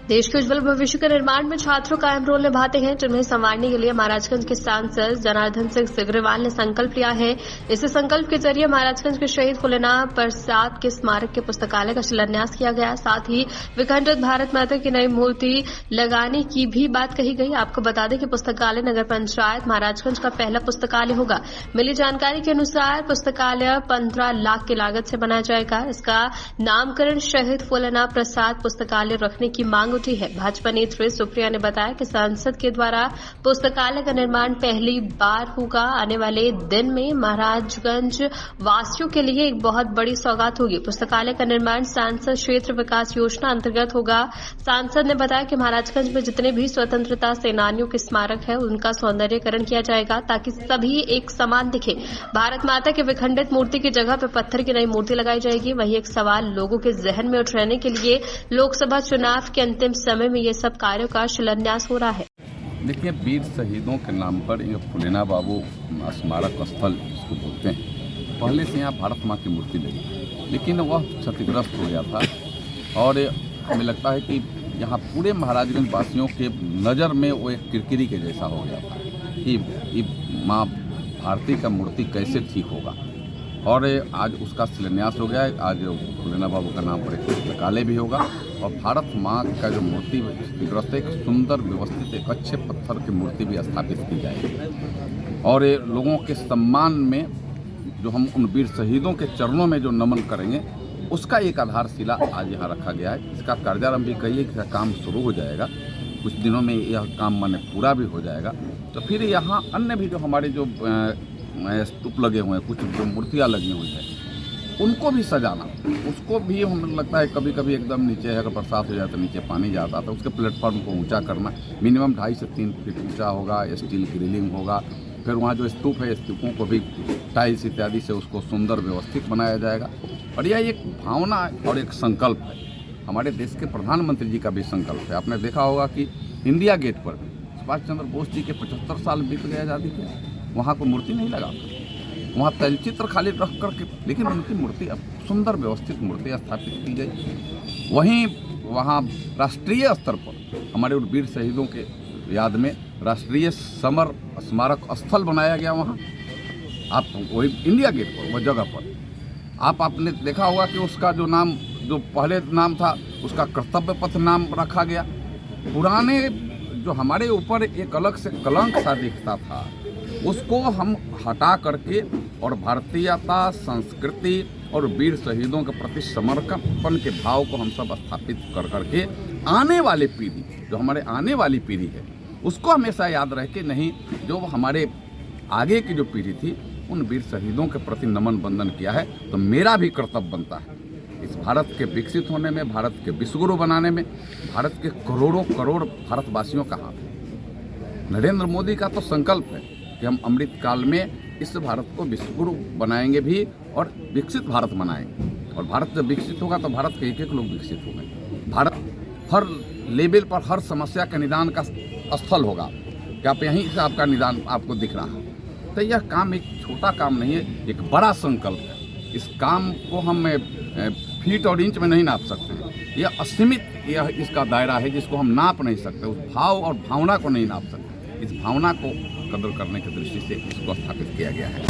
देश के उज्जवल भविष्य के निर्माण में छात्रों का अहम रोल निभाते हैं, जिन्हें संवारने के लिए महाराजगंज के सांसद जनार्दन सिंह सिग्रीवाल ने संकल्प लिया है। इस संकल्प के जरिए महाराजगंज के शहीद फूलेना प्रसाद के स्मारक के पुस्तकालय का शिलान्यास किया गया। साथ ही विखंडित भारत माता की नई मूर्ति लगाने की भी बात कही गई। आपको बता दें कि पुस्तकालय नगर पंचायत महाराजगंज का पहला पुस्तकालय होगा। मिली जानकारी के अनुसार पुस्तकालय 15 लाख की लागत से बनाया जाएगा। इसका नामकरण शहीद फूलेना प्रसाद पुस्तकालय रखने की मांग उठी है। भाजपा नेत्री सुप्रिया ने बताया कि सांसद के द्वारा पुस्तकालय का निर्माण पहली बार होगा। आने वाले दिन में महाराजगंज वासियों के लिए एक बहुत बड़ी सौगात होगी। पुस्तकालय का निर्माण सांसद क्षेत्र विकास योजना अंतर्गत होगा। सांसद ने बताया कि महाराजगंज में जितने भी स्वतंत्रता सेनानियों के स्मारक है उनका सौंदर्यीकरण किया जाएगा ताकि सभी एक समान दिखे। भारत माता के विखंडित मूर्ति की जगह पर पत्थर की नई मूर्ति लगाई जाएगी। वही एक सवाल लोगों के जहन में उठ रहने के लिए लोकसभा चुनाव के अंतिम समय में ये सब कार्यों का शिलान्यास हो रहा है। देखिए, वीर शहीदों के नाम पर ये फूलेना बाबू स्मारक स्थल इसको बोलते हैं। पहले से यहाँ भारत माँ की मूर्ति लगी, लेकिन वह क्षतिग्रस्त हो गया था और हमें लगता है कि यहाँ पूरे महाराजगंज वासियों के नज़र में वो एक किरकिरी के जैसा हो गया था कि माँ भारती का मूर्ति कैसे ठीक होगा। और आज उसका शिलान्यास हो गया है। आज फूलेना बाबू का नाम पर एक पुस्तकालय भी होगा और भारत माँ का जो मूर्ति क्षतिग्रस्त एक सुंदर व्यवस्थित एक अच्छे पत्थर की मूर्ति भी स्थापित की जाएगी। और लोगों के सम्मान में जो हम उन वीर शहीदों के चरणों में जो नमन करेंगे उसका एक आधारशिला आज यहाँ रखा गया है। इसका कार्यारंभ भी कहिए कि काम शुरू हो जाएगा, कुछ दिनों में यह काम माने पूरा भी हो जाएगा। तो फिर यहाँ अन्य भी जो हमारे जो स्तूप लगे हुए हैं, कुछ जो मूर्तियाँ लगी हुई हैं, उनको भी सजाना, उसको भी हमें लगता है कभी कभी एकदम नीचे है, अगर बरसात हो जाए तो नीचे पानी जाता था, उसके प्लेटफॉर्म को ऊंचा करना, मिनिमम 2.5 से 3 फीट ऊंचा होगा, स्टील ग्रिलिंग होगा। फिर वहाँ जो स्तूप है, स्तूपों को भी टाइल्स इत्यादि से उसको सुंदर व्यवस्थित बनाया जाएगा। और यह एक भावना और एक संकल्प है, हमारे देश के प्रधानमंत्री जी का भी संकल्प है। आपने देखा होगा कि इंडिया गेट पर सुभाष चंद्र बोस जी के 75 साल बीत गए आज़ादी के, वहाँ को मूर्ति नहीं लगा, वहाँ तैलचित्र खाली रख करके, लेकिन उनकी मूर्ति अब सुंदर व्यवस्थित मूर्ति स्थापित की गई। वहीं वहाँ राष्ट्रीय स्तर पर हमारे वीर शहीदों के याद में राष्ट्रीय समर स्मारक स्थल बनाया गया। वहाँ आप वही इंडिया गेट पर वह जगह पर आपने देखा होगा कि उसका जो नाम जो पहले नाम था उसका कर्तव्य पथ नाम रखा गया। पुराने जो हमारे ऊपर एक अलग से कलंक सा दिखता था उसको हम हटा करके और भारतीयता, संस्कृति और वीर शहीदों के प्रति समर्पण के भाव को हम सब स्थापित कर करके आने वाली पीढ़ी, जो हमारे आने वाली पीढ़ी है, उसको हमेशा याद रहे कि नहीं, जो हमारे आगे की जो पीढ़ी थी उन वीर शहीदों के प्रति नमन बंदन किया है, तो मेरा भी कर्तव्य बनता है इस भारत के विकसित होने में, भारत के विश्वगुरु बनाने में। भारत के करोड़ों करोड़ भारतवासियों का हाथ है। नरेंद्र मोदी का तो संकल्प है कि हम अमृत काल में इस भारत को विश्वगुरु बनाएंगे भी और विकसित भारत बनाएंगे। और भारत जब विकसित होगा तो भारत के एक एक लोग विकसित होंगे। भारत हर लेवल पर हर समस्या के निदान का स्थल होगा कि आप यहीं से आपका निदान आपको दिख रहा है। तो यह काम एक छोटा काम नहीं है, एक बड़ा संकल्प है। इस काम को हम फीट और इंच में नहीं नाप सकते हैं। यह असीमित यह इसका दायरा है जिसको हम नाप नहीं सकते, उस भाव और भावना को नहीं नाप सकते। इस भावना को कदर करने की दृष्टि से इसको स्थापित किया गया है।